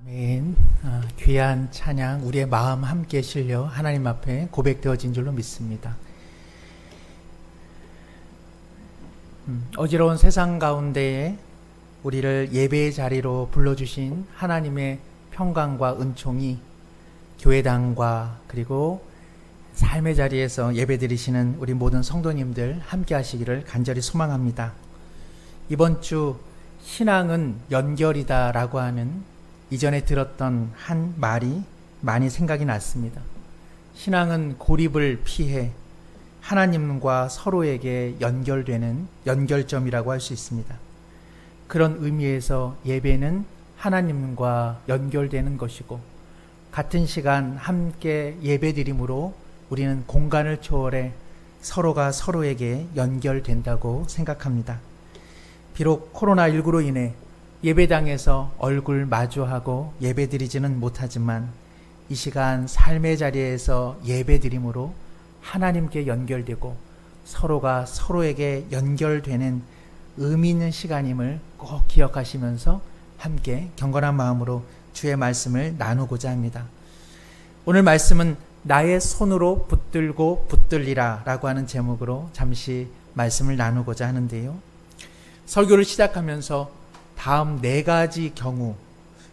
아멘. 귀한 찬양 우리의 마음 함께 실려 하나님 앞에 고백되어진 줄로 믿습니다. 어지러운 세상 가운데에 우리를 예배의 자리로 불러주신 하나님의 평강과 은총이 교회당과 그리고 삶의 자리에서 예배드리시는 우리 모든 성도님들 함께 하시기를 간절히 소망합니다. 이번 주 신앙은 연결이다 라고 하는 이전에 들었던 한 말이 많이 생각이 났습니다. 신앙은 고립을 피해 하나님과 서로에게 연결되는 연결점이라고 할 수 있습니다. 그런 의미에서 예배는 하나님과 연결되는 것이고, 같은 시간 함께 예배드림으로 우리는 공간을 초월해 서로가 서로에게 연결된다고 생각합니다. 비록 코로나19로 인해 예배당에서 얼굴 마주하고 예배드리지는 못하지만 이 시간 삶의 자리에서 예배드림으로 하나님께 연결되고 서로가 서로에게 연결되는 의미 있는 시간임을 꼭 기억하시면서 함께 경건한 마음으로 주의 말씀을 나누고자 합니다. 오늘 말씀은 나의 손으로 붙들고 붙들리라 라고 하는 제목으로 잠시 말씀을 나누고자 하는데요. 설교를 시작하면서 다음 4가지 경우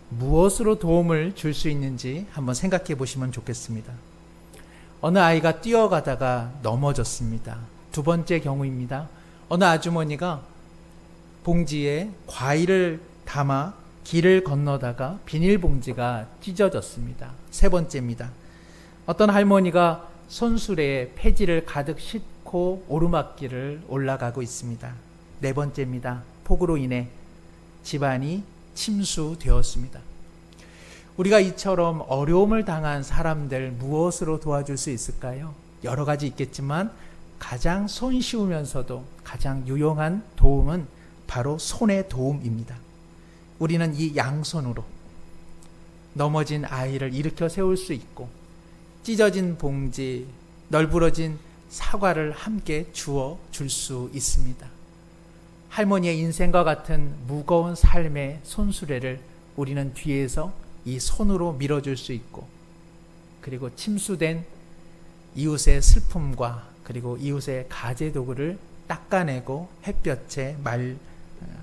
무엇으로 도움을 줄 수 있는지 한번 생각해 보시면 좋겠습니다. 어느 아이가 뛰어가다가 넘어졌습니다. 2번째 경우입니다. 어느 아주머니가 봉지에 과일을 담아 길을 건너다가 비닐봉지가 찢어졌습니다. 3번째입니다. 어떤 할머니가 손수레에 폐지를 가득 싣고 오르막길을 올라가고 있습니다. 4번째입니다. 폭우로 인해 집안이 침수되었습니다. 우리가 이처럼 어려움을 당한 사람들 무엇으로 도와줄 수 있을까요? 여러 가지 있겠지만 가장 손쉬우면서도 가장 유용한 도움은 바로 손의 도움입니다. 우리는 이 양손으로 넘어진 아이를 일으켜 세울 수 있고, 찢어진 봉지, 널브러진 사과를 함께 주워 줄 수 있습니다. 할머니의 인생과 같은 무거운 삶의 손수레를 우리는 뒤에서 이 손으로 밀어줄 수 있고, 그리고 침수된 이웃의 슬픔과 그리고 이웃의 가재도구를 닦아내고 햇볕에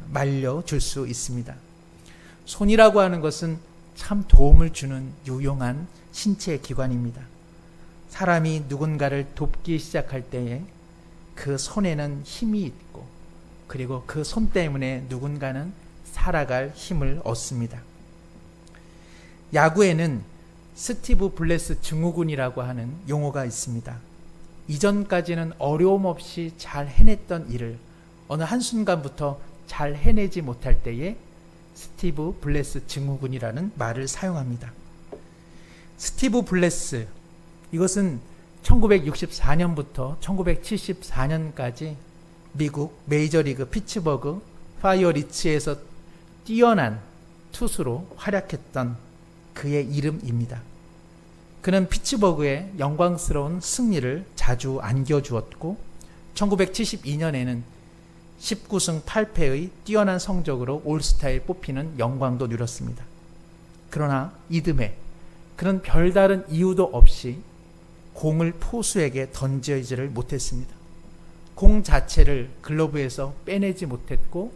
말려줄 수 있습니다. 손이라고 하는 것은 참 도움을 주는 유용한 신체 기관입니다. 사람이 누군가를 돕기 시작할 때에 그 손에는 힘이 있고, 그리고 그 손 때문에 누군가는 살아갈 힘을 얻습니다. 야구에는 스티브 블레스 증후군이라고 하는 용어가 있습니다. 이전까지는 어려움 없이 잘 해냈던 일을 어느 한순간부터 잘 해내지 못할 때에 스티브 블레스 증후군이라는 말을 사용합니다. 스티브 블레스, 이것은 1964년부터 1974년까지 미국 메이저리그 피츠버그 파이어리츠에서 뛰어난 투수로 활약했던 그의 이름입니다. 그는 피츠버그의 영광스러운 승리를 자주 안겨주었고 1972년에는 19승 8패의 뛰어난 성적으로 올스타에 뽑히는 영광도 누렸습니다. 그러나 이듬해 그는 별다른 이유도 없이 공을 포수에게 던지지를 못했습니다. 공 자체를 글러브에서 빼내지 못했고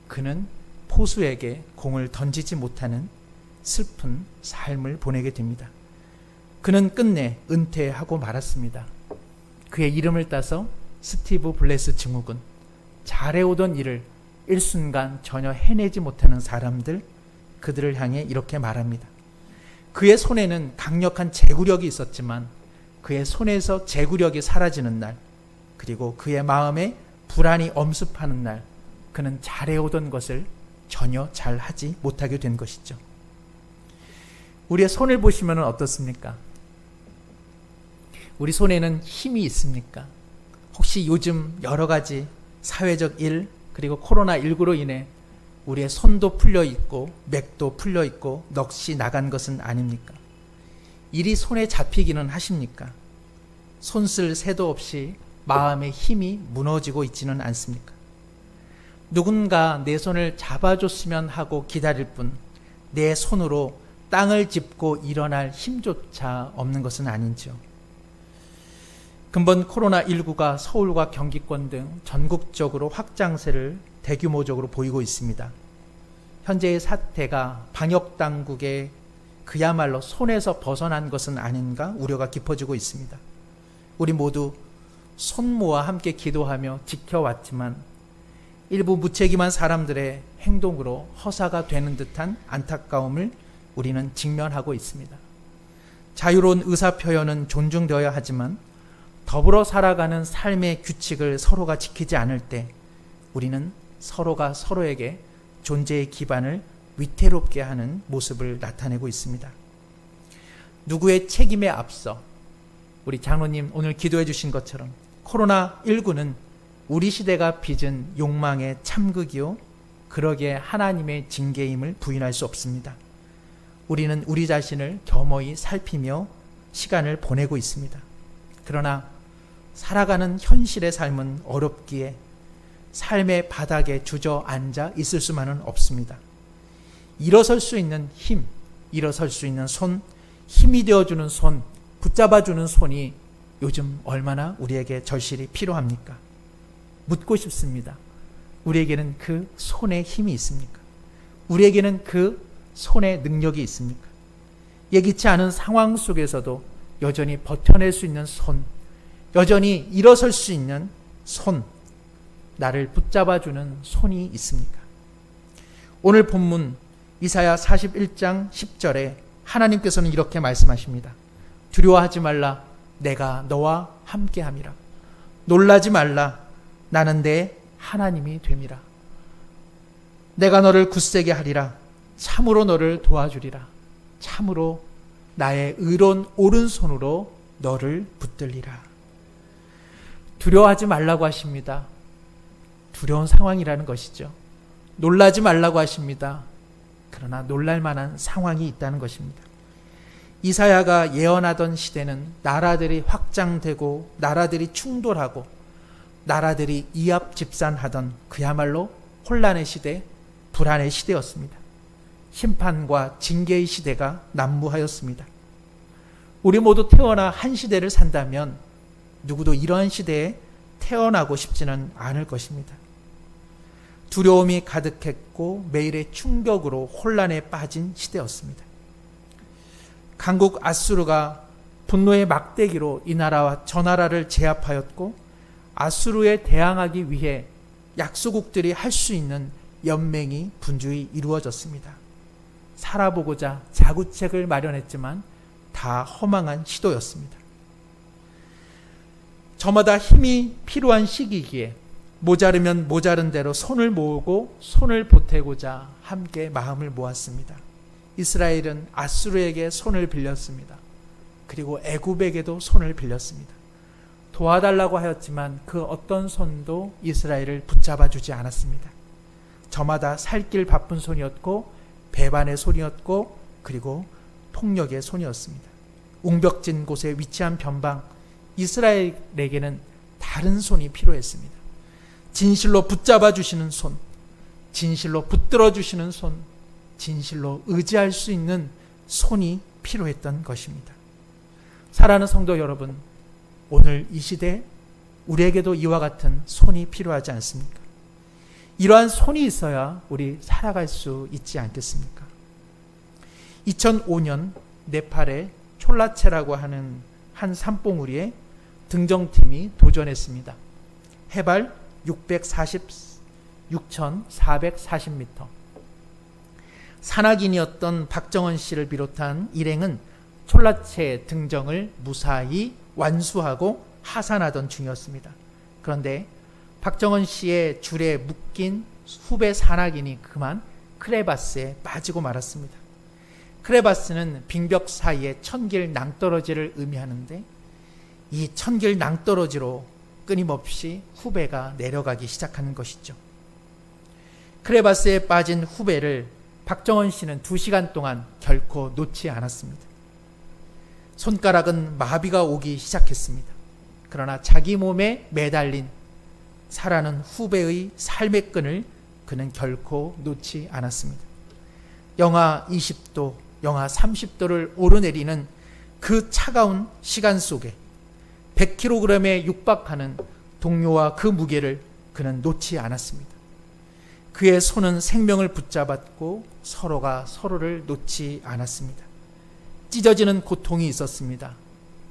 그는 포수에게 공을 던지지 못하는 슬픈 삶을 보내게 됩니다. 그는 끝내 은퇴하고 말았습니다. 그의 이름을 따서 스티브 블레스 증후군, 잘해오던 일을 일순간 전혀 해내지 못하는 사람들, 그들을 향해 이렇게 말합니다. 그의 손에는 강력한 제구력이 있었지만 그의 손에서 제구력이 사라지는 날, 그리고 그의 마음에 불안이 엄습하는 날, 그는 잘해오던 것을 전혀 잘하지 못하게 된 것이죠. 우리의 손을 보시면 어떻습니까? 우리 손에는 힘이 있습니까? 혹시 요즘 여러 가지 사회적 일, 그리고 코로나19로 인해 우리의 손도 풀려 있고 맥도 풀려 있고 넋이 나간 것은 아닙니까? 일이 손에 잡히기는 하십니까? 손 쓸 새도 없이 마음의 힘이 무너지고 있지는 않습니까? 누군가 내 손을 잡아줬으면 하고 기다릴 뿐 내 손으로 땅을 짚고 일어날 힘조차 없는 것은 아닌지요. 근본 코로나19가 서울과 경기권 등 전국적으로 확장세를 대규모적으로 보이고 있습니다. 현재의 사태가 방역당국의 그야말로 손에서 벗어난 것은 아닌가 우려가 깊어지고 있습니다. 우리 모두 손모아 함께 기도하며 지켜왔지만 일부 무책임한 사람들의 행동으로 허사가 되는 듯한 안타까움을 우리는 직면하고 있습니다. 자유로운 의사표현은 존중되어야 하지만 더불어 살아가는 삶의 규칙을 서로가 지키지 않을 때 우리는 서로가 서로에게 존재의 기반을 위태롭게 하는 모습을 나타내고 있습니다. 누구의 책임에 앞서 우리 장로님 오늘 기도해 주신 것처럼 코로나19는 우리 시대가 빚은 욕망의 참극이요 그러기에 하나님의 징계임을 부인할 수 없습니다. 우리는 우리 자신을 겸허히 살피며 시간을 보내고 있습니다. 그러나 살아가는 현실의 삶은 어렵기에 삶의 바닥에 주저앉아 있을 수만은 없습니다. 일어설 수 있는 힘, 일어설 수 있는 손, 힘이 되어주는 손, 붙잡아주는 손이 요즘 얼마나 우리에게 절실히 필요합니까? 묻고 싶습니다. 우리에게는 그 손에 힘이 있습니까? 우리에게는 그 손에 능력이 있습니까? 예기치 않은 상황 속에서도 여전히 버텨낼 수 있는 손, 여전히 일어설 수 있는 손, 나를 붙잡아주는 손이 있습니까? 오늘 본문 이사야 41장 10절에 하나님께서는 이렇게 말씀하십니다. 두려워하지 말라, 내가 너와 함께함이라. 놀라지 말라, 나는 내 하나님이 됨이라. 내가 너를 굳세게 하리라. 참으로 너를 도와주리라. 참으로 나의 의로운 오른손으로 너를 붙들리라. 두려워하지 말라고 하십니다. 두려운 상황이라는 것이죠. 놀라지 말라고 하십니다. 그러나 놀랄 만한 상황이 있다는 것입니다. 이사야가 예언하던 시대는 나라들이 확장되고 나라들이 충돌하고 나라들이 이합집산하던 그야말로 혼란의 시대, 불안의 시대였습니다. 심판과 징계의 시대가 난무하였습니다. 우리 모두 태어나 한 시대를 산다면 누구도 이러한 시대에 태어나고 싶지는 않을 것입니다. 두려움이 가득했고 매일의 충격으로 혼란에 빠진 시대였습니다. 강국 아수르가 분노의 막대기로 이 나라와 저 나라를 제압하였고 아수르에 대항하기 위해 약소국들이 할 수 있는 연맹이 분주히 이루어졌습니다. 살아보고자 자구책을 마련했지만 다 허망한 시도였습니다. 저마다 힘이 필요한 시기이기에 모자르면 모자른 대로 손을 모으고 손을 보태고자 함께 마음을 모았습니다. 이스라엘은 아수르에게 손을 빌렸습니다. 그리고 애굽에게도 손을 빌렸습니다. 도와달라고 하였지만 그 어떤 손도 이스라엘을 붙잡아 주지 않았습니다. 저마다 살길 바쁜 손이었고 배반의 손이었고 그리고 폭력의 손이었습니다. 웅벽진 곳에 위치한 변방 이스라엘에게는 다른 손이 필요했습니다. 진실로 붙잡아 주시는 손, 진실로 붙들어 주시는 손, 진실로 의지할 수 있는 손이 필요했던 것입니다. 사랑하는 성도 여러분, 오늘 이 시대 우리에게도 이와 같은 손이 필요하지 않습니까? 이러한 손이 있어야 우리 살아갈 수 있지 않겠습니까? 2005년 네팔의 촐라체라고 하는 한 산봉우리에 등정팀이 도전했습니다. 해발 646,440m. 산악인이었던 박정원 씨를 비롯한 일행은 촐라체 등정을 무사히 완수하고 하산하던 중이었습니다. 그런데 박정원 씨의 줄에 묶인 후배 산악인이 그만 크레바스에 빠지고 말았습니다. 크레바스는 빙벽 사이에 천길 낭떠러지를 의미하는데 이 천길 낭떠러지로 끊임없이 후배가 내려가기 시작하는 것이죠. 크레바스에 빠진 후배를 박정원 씨는 2시간 동안 결코 놓지 않았습니다. 손가락은 마비가 오기 시작했습니다. 그러나 자기 몸에 매달린 살아는 후배의 삶의 끈을 그는 결코 놓지 않았습니다. 영하 20도, 영하 30도를 오르내리는 그 차가운 시간 속에 100kg에 육박하는 동료와 그 무게를 그는 놓지 않았습니다. 그의 손은 생명을 붙잡았고 서로가 서로를 놓지 않았습니다. 찢어지는 고통이 있었습니다.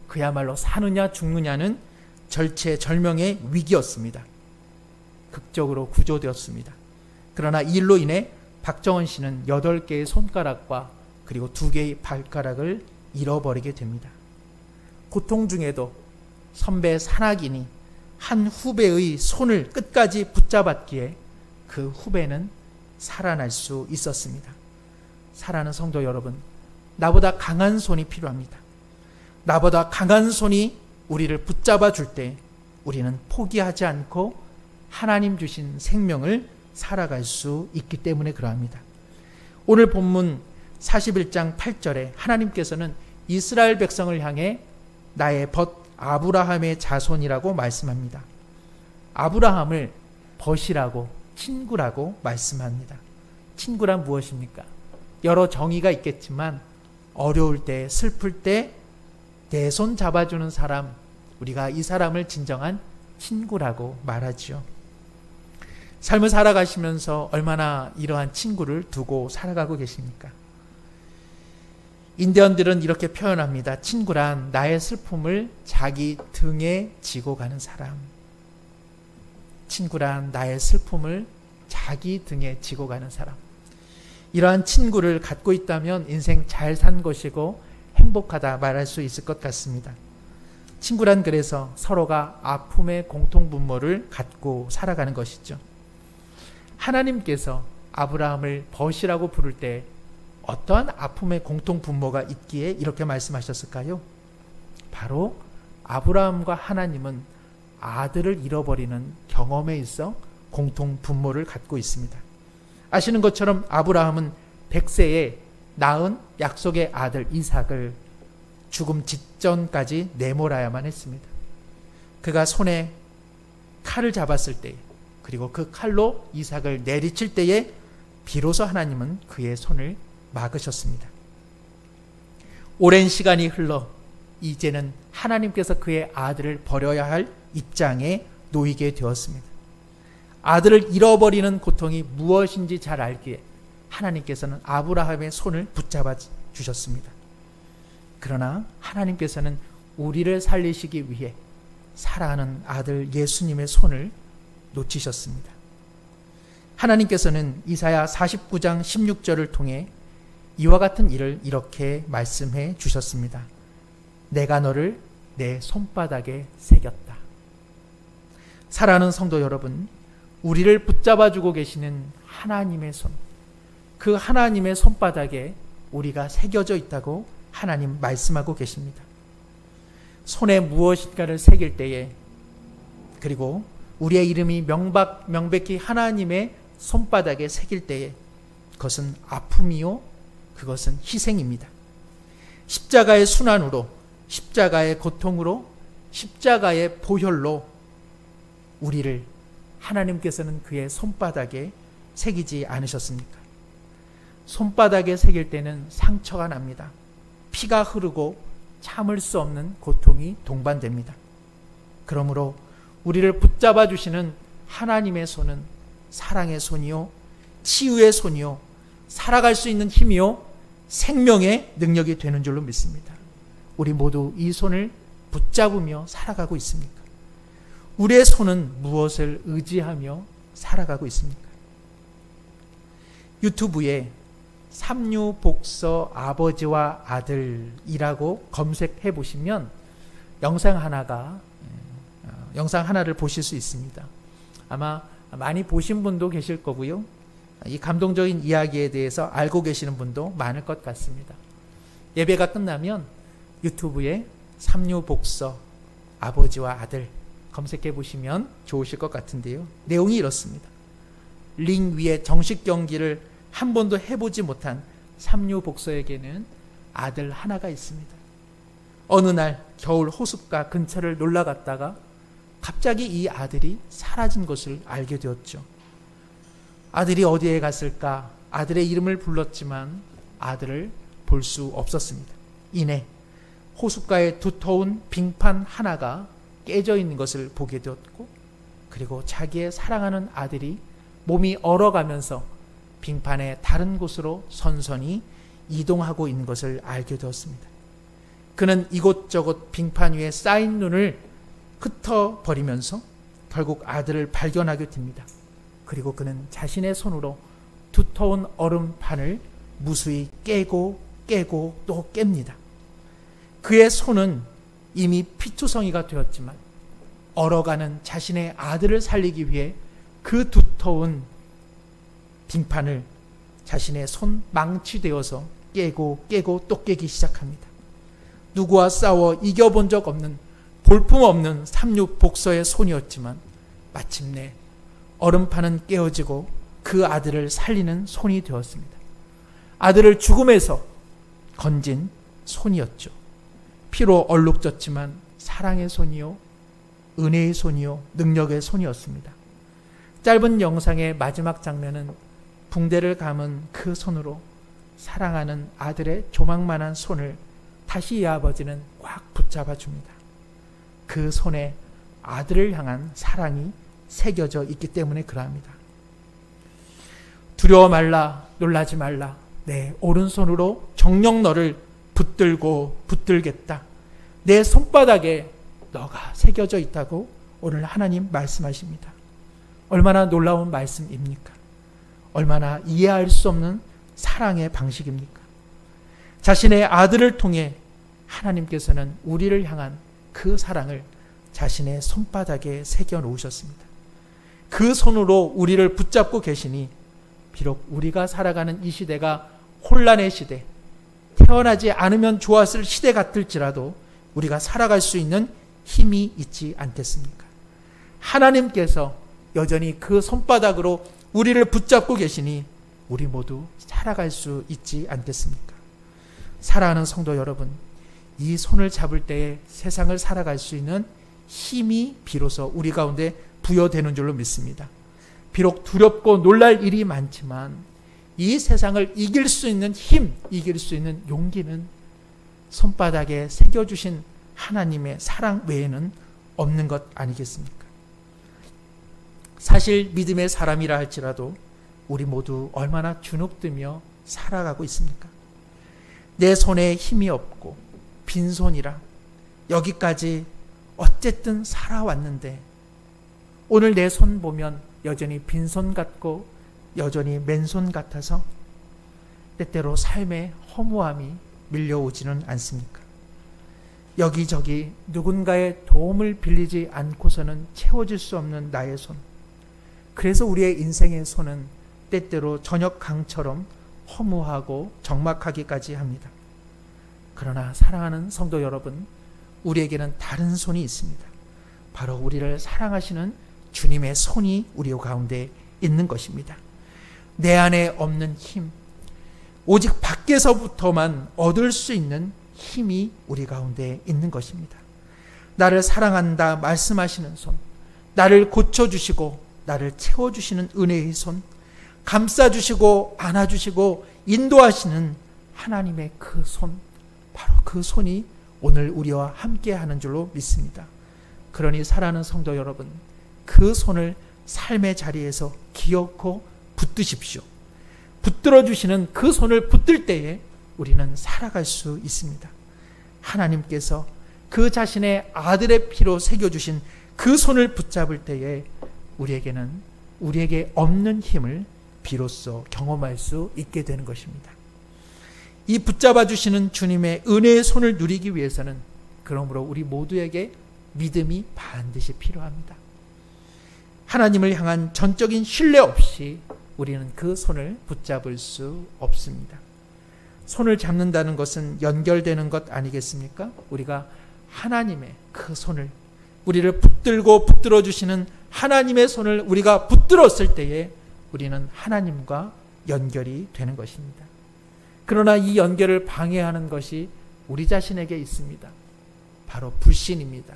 그야말로 사느냐 죽느냐는 절체절명의 위기였습니다. 극적으로 구조되었습니다. 그러나 이 일로 인해 박정원 씨는 8개의 손가락과 그리고 2개의 발가락을 잃어버리게 됩니다. 고통 중에도 선배 산악인이 한 후배의 손을 끝까지 붙잡았기에 그 후배는 살아날 수 있었습니다. 사랑하는 성도 여러분, 나보다 강한 손이 필요합니다. 나보다 강한 손이 우리를 붙잡아 줄 때 우리는 포기하지 않고 하나님 주신 생명을 살아갈 수 있기 때문에 그러합니다. 오늘 본문 41장 8절에 하나님께서는 이스라엘 백성을 향해 나의 벗 아브라함의 자손이라고 말씀합니다. 아브라함을 벗이라고, 친구라고 말씀합니다. 친구란 무엇입니까? 여러 정의가 있겠지만 어려울 때, 슬플 때 내 손 잡아주는 사람, 우리가 이 사람을 진정한 친구라고 말하지요. 삶을 살아가시면서 얼마나 이러한 친구를 두고 살아가고 계십니까? 인디언들은 이렇게 표현합니다. 친구란 나의 슬픔을 자기 등에 지고 가는 사람. 친구란 나의 슬픔을 자기 등에 지고 가는 사람. 이러한 친구를 갖고 있다면 인생 잘 산 것이고 행복하다 말할 수 있을 것 같습니다. 친구란 그래서 서로가 아픔의 공통분모를 갖고 살아가는 것이죠. 하나님께서 아브라함을 벗이라고 부를 때 어떠한 아픔의 공통분모가 있기에 이렇게 말씀하셨을까요? 바로 아브라함과 하나님은 아들을 잃어버리는 경험에 있어 공통분모를 갖고 있습니다. 아시는 것처럼 아브라함은 100세에 낳은 약속의 아들 이삭을 죽음 직전까지 내몰아야만 했습니다. 그가 손에 칼을 잡았을 때, 그리고 그 칼로 이삭을 내리칠 때에 비로소 하나님은 그의 손을 막으셨습니다. 오랜 시간이 흘러 이제는 하나님께서 그의 아들을 버려야 할 입장에 놓이게 되었습니다. 아들을 잃어버리는 고통이 무엇인지 잘 알기에 하나님께서는 아브라함의 손을 붙잡아 주셨습니다. 그러나 하나님께서는 우리를 살리시기 위해 사랑하는 아들 예수님의 손을 놓치셨습니다. 하나님께서는 이사야 49장 16절을 통해 이와 같은 일을 이렇게 말씀해 주셨습니다. 내가 너를 내 손바닥에 새겼다. 사랑하는 성도 여러분, 우리를 붙잡아주고 계시는 하나님의 손, 그 하나님의 손바닥에 우리가 새겨져 있다고 하나님 말씀하고 계십니다. 손에 무엇인가를 새길 때에, 그리고 우리의 이름이 명백히 하나님의 손바닥에 새길 때에 그것은 아픔이요, 그것은 희생입니다. 십자가의 순환으로, 십자가의 고통으로, 십자가의 보혈로 우리를 하나님께서는 그의 손바닥에 새기지 않으셨습니까? 손바닥에 새길 때는 상처가 납니다. 피가 흐르고 참을 수 없는 고통이 동반됩니다. 그러므로 우리를 붙잡아 주시는 하나님의 손은 사랑의 손이요, 치유의 손이요, 살아갈 수 있는 힘이요, 생명의 능력이 되는 줄로 믿습니다. 우리 모두 이 손을 붙잡으며 살아가고 있습니까? 우리의 손은 무엇을 의지하며 살아가고 있습니까? 유튜브에 삼류복서 아버지와 아들이라고 검색해 보시면 영상 하나를 보실 수 있습니다. 아마 많이 보신 분도 계실 거고요. 이 감동적인 이야기에 대해서 알고 계시는 분도 많을 것 같습니다. 예배가 끝나면 유튜브에 삼류복서 아버지와 아들 검색해 보시면 좋으실 것 같은데요. 내용이 이렇습니다. 링 위에 정식 경기를 한 번도 해보지 못한 삼류복서에게는 아들 하나가 있습니다. 어느 날 겨울 호숫가 근처를 놀러 갔다가 갑자기 이 아들이 사라진 것을 알게 되었죠. 아들이 어디에 갔을까? 아들의 이름을 불렀지만 아들을 볼 수 없었습니다. 이내 호숫가에 두터운 빙판 하나가 깨져 있는 것을 보게 되었고, 그리고 자기의 사랑하는 아들이 몸이 얼어가면서 빙판의 다른 곳으로 선선히 이동하고 있는 것을 알게 되었습니다. 그는 이곳저곳 빙판 위에 쌓인 눈을 흩어버리면서 결국 아들을 발견하게 됩니다. 그리고 그는 자신의 손으로 두터운 얼음판을 무수히 깨고 또 깹니다. 그의 손은 이미 피투성이가 되었지만 얼어가는 자신의 아들을 살리기 위해 그 두터운 빙판을 자신의 손 망치되어서 깨고 또 깨기 시작합니다. 누구와 싸워 이겨본 적 없는 볼품없는 삼육복서의 손이었지만 마침내 얼음판은 깨어지고 그 아들을 살리는 손이 되었습니다. 아들을 죽음에서 건진 손이었죠. 피로 얼룩졌지만 사랑의 손이요, 은혜의 손이요, 능력의 손이었습니다. 짧은 영상의 마지막 장면은 붕대를 감은 그 손으로 사랑하는 아들의 조망만한 손을 다시 이 아버지는 꽉 붙잡아 줍니다. 그 손에 아들을 향한 사랑이 새겨져 있기 때문에 그러합니다. 두려워 말라, 놀라지 말라. 내 오른손으로 정녕 너를 붙들겠다. 내 손바닥에 너가 새겨져 있다고 오늘 하나님 말씀하십니다. 얼마나 놀라운 말씀입니까? 얼마나 이해할 수 없는 사랑의 방식입니까? 자신의 아들을 통해 하나님께서는 우리를 향한 그 사랑을 자신의 손바닥에 새겨 놓으셨습니다. 그 손으로 우리를 붙잡고 계시니 비록 우리가 살아가는 이 시대가 혼란의 시대, 태어나지 않으면 좋았을 시대 같을지라도 우리가 살아갈 수 있는 힘이 있지 않겠습니까? 하나님께서 여전히 그 손바닥으로 우리를 붙잡고 계시니 우리 모두 살아갈 수 있지 않겠습니까? 사랑하는 성도 여러분, 이 손을 잡을 때에 세상을 살아갈 수 있는 힘이 비로소 우리 가운데 부여되는 줄로 믿습니다. 비록 두렵고 놀랄 일이 많지만 이 세상을 이길 수 있는 힘, 이길 수 있는 용기는 손바닥에 새겨주신 하나님의 사랑 외에는 없는 것 아니겠습니까? 사실 믿음의 사람이라 할지라도 우리 모두 얼마나 주눅들며 살아가고 있습니까? 내 손에 힘이 없고 빈손이라 여기까지 어쨌든 살아왔는데 오늘 내 손 보면 여전히 빈손 같고 여전히 맨손 같아서 때때로 삶의 허무함이 밀려오지는 않습니까? 여기저기 누군가의 도움을 빌리지 않고서는 채워질 수 없는 나의 손. 그래서 우리의 인생의 손은 때때로 저녁 강처럼 허무하고 적막하기까지 합니다. 그러나 사랑하는 성도 여러분, 우리에게는 다른 손이 있습니다. 바로 우리를 사랑하시는 주님의 손이 우리 가운데 있는 것입니다. 내 안에 없는 힘, 오직 밖에서부터만 얻을 수 있는 힘이 우리 가운데 있는 것입니다. 나를 사랑한다 말씀하시는 손, 나를 고쳐주시고 나를 채워주시는 은혜의 손, 감싸주시고 안아주시고 인도하시는 하나님의 그 손, 바로 그 손이 오늘 우리와 함께하는 줄로 믿습니다. 그러니 사랑하는 성도 여러분, 그 손을 삶의 자리에서 기억고 붙드십시오. 붙들어주시는 그 손을 붙들 때에 우리는 살아갈 수 있습니다. 하나님께서 그 자신의 아들의 피로 새겨주신 그 손을 붙잡을 때에 우리에게 없는 힘을 비로소 경험할 수 있게 되는 것입니다. 이 붙잡아 주시는 주님의 은혜의 손을 누리기 위해서는 그러므로 우리 모두에게 믿음이 반드시 필요합니다. 하나님을 향한 전적인 신뢰 없이 우리는 그 손을 붙잡을 수 없습니다. 손을 잡는다는 것은 연결되는 것 아니겠습니까? 우리가 하나님의 그 손을, 우리를 붙들고 붙들어 주시는 하나님의 손을 우리가 붙들었을 때에 우리는 하나님과 연결이 되는 것입니다. 그러나 이 연결을 방해하는 것이 우리 자신에게 있습니다. 바로 불신입니다.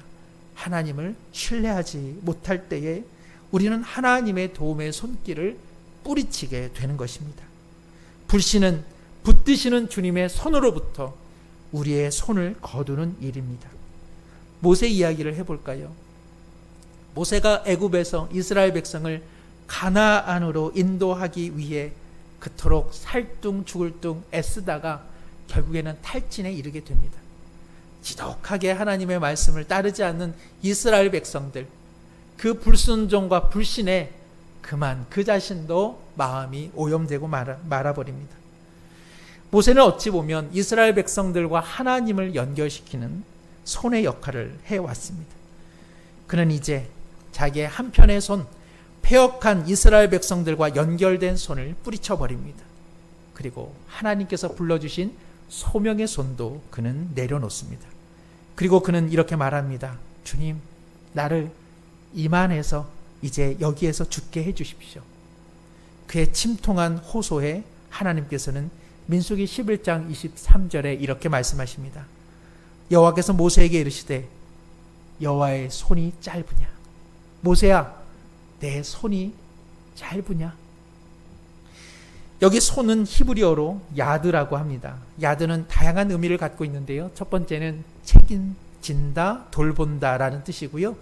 하나님을 신뢰하지 못할 때에 우리는 하나님의 도움의 손길을 뿌리치게 되는 것입니다. 불신은 붙드시는 주님의 손으로부터 우리의 손을 거두는 일입니다. 모세 이야기를 해볼까요? 모세가 애굽에서 이스라엘 백성을 가나안으로 인도하기 위해 그토록 살뚱 죽을 뚱 애쓰다가 결국에는 탈진에 이르게 됩니다. 지독하게 하나님의 말씀을 따르지 않는 이스라엘 백성들, 그 불순종과 불신에 그만 그 자신도 마음이 오염되고 말아버립니다. 모세는 어찌 보면 이스라엘 백성들과 하나님을 연결시키는 손의 역할을 해왔습니다. 그는 이제 자기의 한편의 손, 패역한 이스라엘 백성들과 연결된 손을 뿌리쳐버립니다. 그리고 하나님께서 불러주신 소명의 손도 그는 내려놓습니다. 그리고 그는 이렇게 말합니다. 주님, 나를 이만해서 이제 여기에서 죽게 해주십시오. 그의 침통한 호소에 하나님께서는 민수기 11장 23절에 이렇게 말씀하십니다. 여호와께서 모세에게 이르시되 여호와의 손이 짧으냐? 모세야, 내 손이 짧으냐? 여기 손은 히브리어로 야드라고 합니다. 야드는 다양한 의미를 갖고 있는데요. 첫 번째는 책임진다, 돌본다라는 뜻이고요.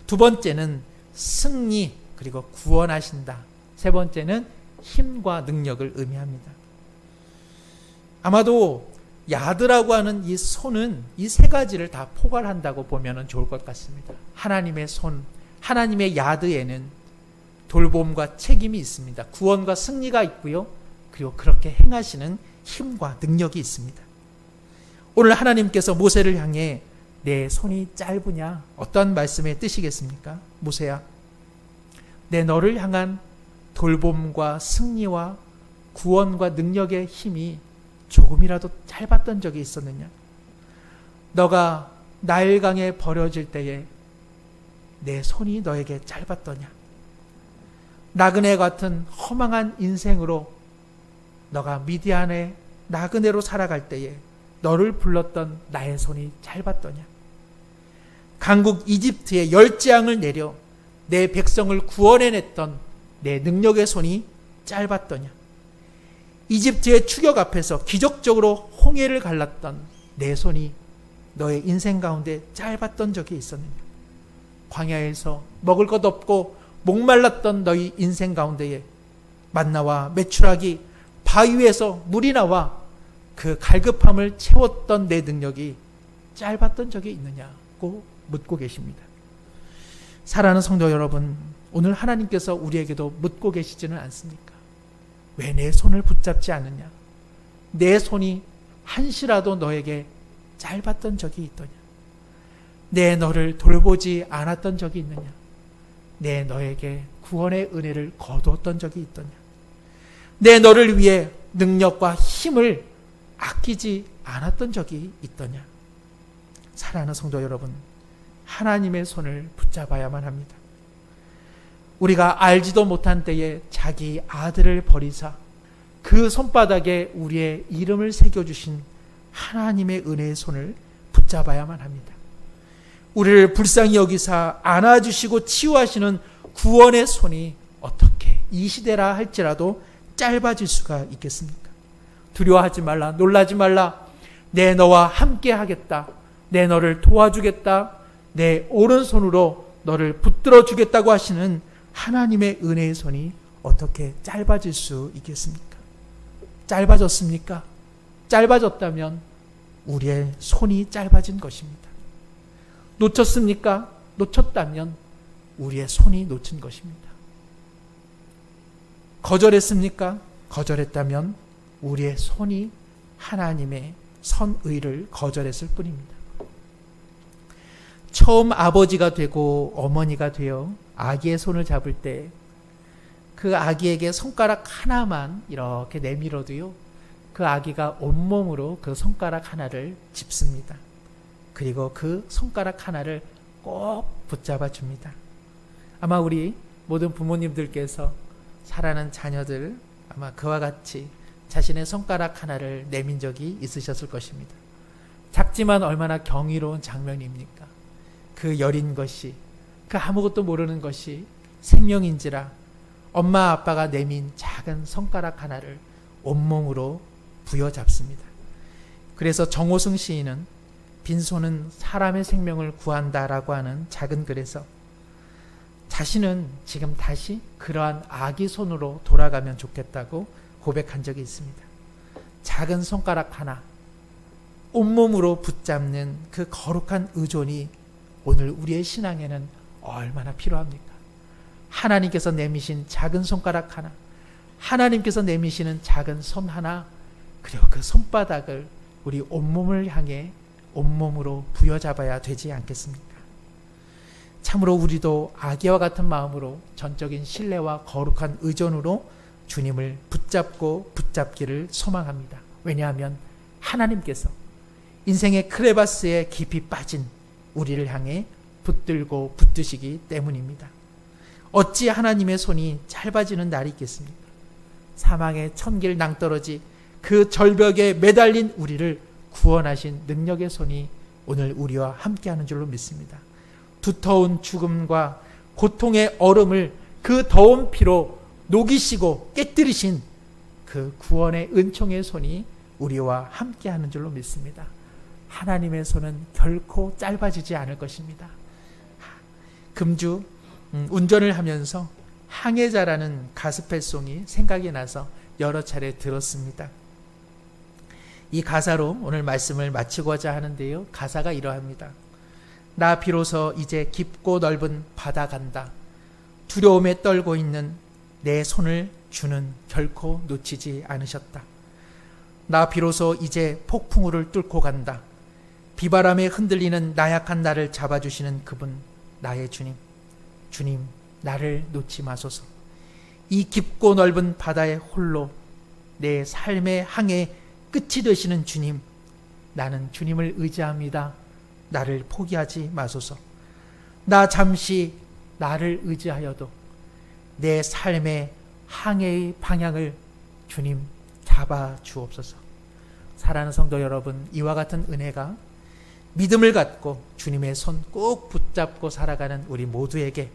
두 번째는 승리, 그리고 구원하신다. 세 번째는 힘과 능력을 의미합니다. 아마도 야드라고 하는 이 손은 이 세 가지를 다 포괄한다고 보면 좋을 것 같습니다. 하나님의 손, 하나님의 야드에는 돌봄과 책임이 있습니다. 구원과 승리가 있고요. 그리고 그렇게 행하시는 힘과 능력이 있습니다. 오늘 하나님께서 모세를 향해 내 손이 짧으냐? 어떤 말씀의 뜻이겠습니까? 모세야, 내 너를 향한 돌봄과 승리와 구원과 능력의 힘이 조금이라도 짧았던 적이 있었느냐? 너가 나일강에 버려질 때에 내 손이 너에게 짧았더냐? 나그네 같은 허망한 인생으로 너가 미디안의 나그네로 살아갈 때에 너를 불렀던 나의 손이 짧았더냐? 강국 이집트에 열재앙을 내려 내 백성을 구원해냈던 내 능력의 손이 짧았더냐? 이집트의 추격 앞에서 기적적으로 홍해를 갈랐던 내 손이 너의 인생 가운데 짧았던 적이 있었느냐? 광야에서 먹을 것 없고 목말랐던 너희 인생 가운데에 만나와 메추라기, 바위 위에서 물이 나와 그 갈급함을 채웠던 내 능력이 짧았던 적이 있느냐고 묻고 계십니다. 사랑하는 성도 여러분, 오늘 하나님께서 우리에게도 묻고 계시지는 않습니까? 왜 내 손을 붙잡지 않느냐? 내 손이 한시라도 너에게 짧았던 적이 있더냐? 내 너를 돌보지 않았던 적이 있느냐? 내 너에게 구원의 은혜를 거두었던 적이 있더냐? 내 너를 위해 능력과 힘을 아끼지 않았던 적이 있더냐? 사랑하는 성도 여러분, 하나님의 손을 붙잡아야만 합니다. 우리가 알지도 못한 때에 자기 아들을 버리사 그 손바닥에 우리의 이름을 새겨주신 하나님의 은혜의 손을 붙잡아야만 합니다. 우리를 불쌍히 여기사 안아주시고 치유하시는 구원의 손이 어떻게 이 시대라 할지라도 짧아질 수가 있겠습니까? 두려워하지 말라, 놀라지 말라, 내 너와 함께 하겠다, 내 너를 도와주겠다, 내 오른손으로 너를 붙들어 주겠다고 하시는 하나님의 은혜의 손이 어떻게 짧아질 수 있겠습니까? 짧아졌습니까? 짧아졌다면 우리의 손이 짧아진 것입니다. 놓쳤습니까? 놓쳤다면 우리의 손이 놓친 것입니다. 거절했습니까? 거절했다면 우리의 손이 하나님의 선의를 거절했을 뿐입니다. 처음 아버지가 되고 어머니가 되어 아기의 손을 잡을 때 그 아기에게 손가락 하나만 이렇게 내밀어도요, 그 아기가 온몸으로 그 손가락 하나를 짚습니다. 그리고 그 손가락 하나를 꼭 붙잡아 줍니다. 아마 우리 모든 부모님들께서 사랑하는 자녀들 아마 그와 같이 자신의 손가락 하나를 내민 적이 있으셨을 것입니다. 작지만 얼마나 경이로운 장면입니까? 그 여린 것이, 그 아무것도 모르는 것이 생명인지라 엄마 아빠가 내민 작은 손가락 하나를 온몸으로 부여잡습니다. 그래서 정호승 시인은 빈손은 사람의 생명을 구한다라고 하는 작은 글에서 자신은 지금 다시 그러한 아기 손으로 돌아가면 좋겠다고 고백한 적이 있습니다. 작은 손가락 하나, 온몸으로 붙잡는 그 거룩한 의존이 오늘 우리의 신앙에는 얼마나 필요합니까? 하나님께서 내미신 작은 손가락 하나, 하나님께서 내미시는 작은 손 하나, 그리고 그 손바닥을 우리 온몸을 향해 온몸으로 부여잡아야 되지 않겠습니까? 참으로 우리도 아기와 같은 마음으로 전적인 신뢰와 거룩한 의존으로 주님을 붙잡고 붙잡기를 소망합니다. 왜냐하면 하나님께서 인생의 크레바스에 깊이 빠진 우리를 향해 붙들고 붙드시기 때문입니다. 어찌 하나님의 손이 짧아지는 날이 있겠습니까? 사망의 천길 낭떠러지 그 절벽에 매달린 우리를 구원하신 능력의 손이 오늘 우리와 함께하는 줄로 믿습니다. 두터운 죽음과 고통의 얼음을 그 더운 피로 녹이시고 깨뜨리신 그 구원의 은총의 손이 우리와 함께하는 줄로 믿습니다. 하나님의 손은 결코 짧아지지 않을 것입니다. 금주 운전을 하면서 항해자라는 가스펠송이 생각이 나서 여러 차례 들었습니다. 이 가사로 오늘 말씀을 마치고자 하는데요. 가사가 이러합니다. 나 비로소 이제 깊고 넓은 바다 간다. 두려움에 떨고 있는 내 손을 주는 결코 놓치지 않으셨다. 나 비로소 이제 폭풍우를 뚫고 간다. 비바람에 흔들리는 나약한 나를 잡아주시는 그분, 나의 주님. 주님, 나를 놓지 마소서. 이 깊고 넓은 바다에 홀로 내 삶의 항해 끝이 되시는 주님, 나는 주님을 의지합니다. 나를 포기하지 마소서. 나 잠시 나를 의지하여도 내 삶의 항해의 방향을 주님 잡아 주옵소서. 사랑하는 성도 여러분, 이와 같은 은혜가 믿음을 갖고 주님의 손 꼭 붙잡고 살아가는 우리 모두에게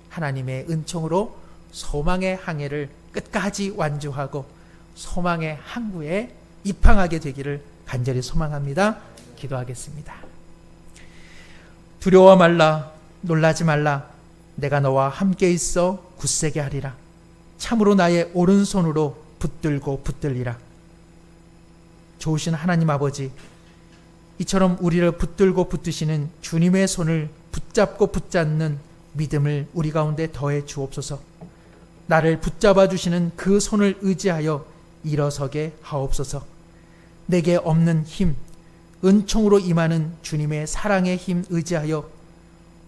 하나님의 은총으로 소망의 항해를 끝까지 완주하고 소망의 항구에 입항하게 되기를 간절히 소망합니다. 기도하겠습니다. 두려워 말라, 놀라지 말라. 내가 너와 함께 있어 굳세게 하리라. 참으로 나의 오른손으로 붙들고 붙들리라. 좋으신 하나님 아버지, 이처럼 우리를 붙들고 붙드시는 주님의 손을 붙잡고 붙잡는 믿음을 우리 가운데 더해 주옵소서. 나를 붙잡아 주시는 그 손을 의지하여 일어서게 하옵소서. 내게 없는 힘, 은총으로 임하는 주님의 사랑의 힘 의지하여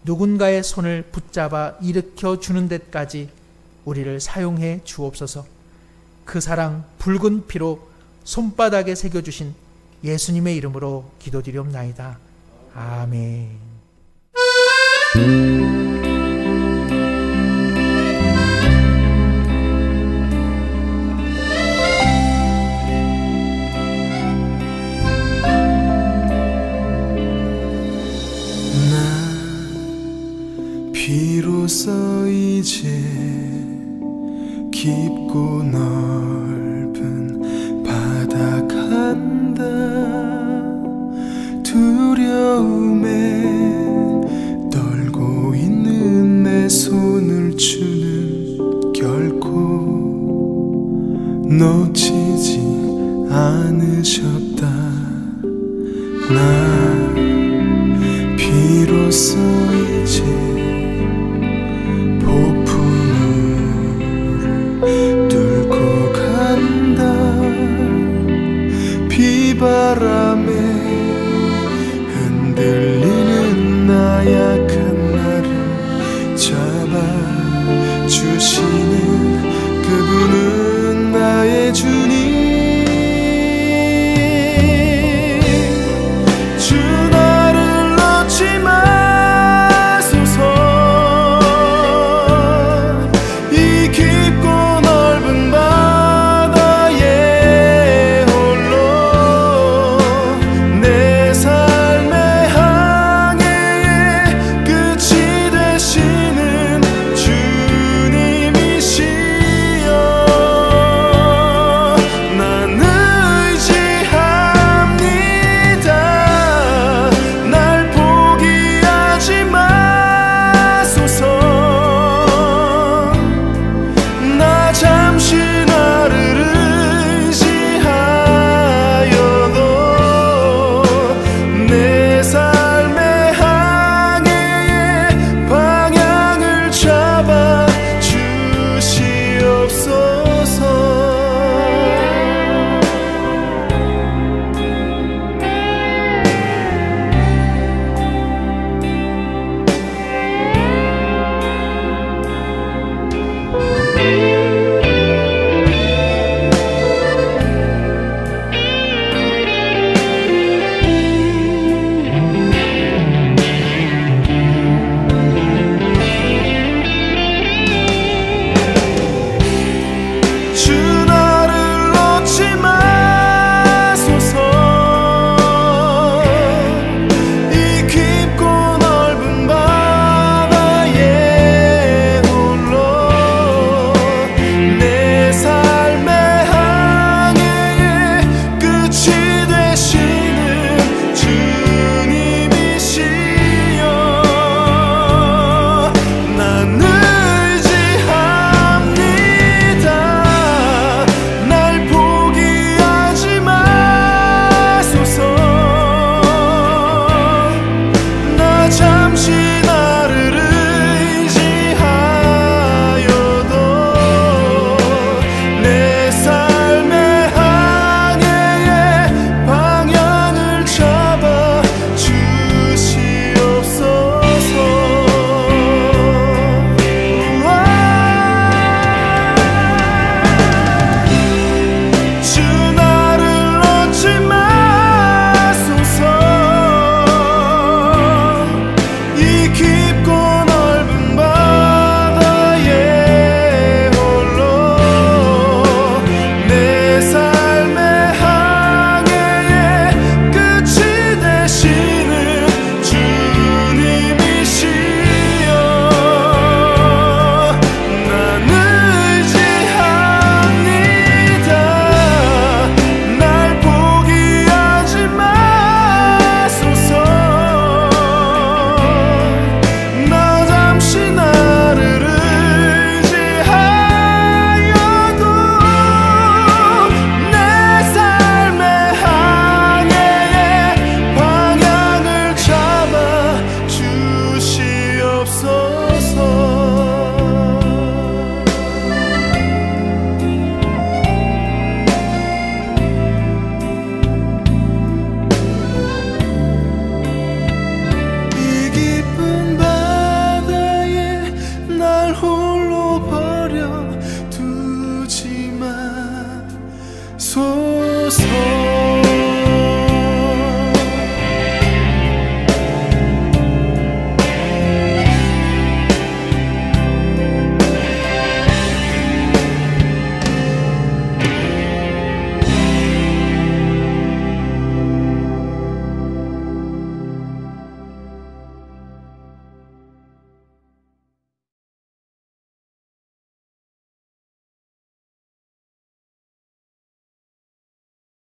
누군가의 손을 붙잡아 일으켜 주는 데까지 우리를 사용해 주옵소서. 그 사랑 붉은 피로 손바닥에 새겨주신 예수님의 이름으로 기도드리옵나이다. 아멘. 비로소 이제 깊고 넓은 바다 간다. 두려움에 떨고 있는 내 손을 주는 결코 놓치지 않으셨다. 나 비로소 이제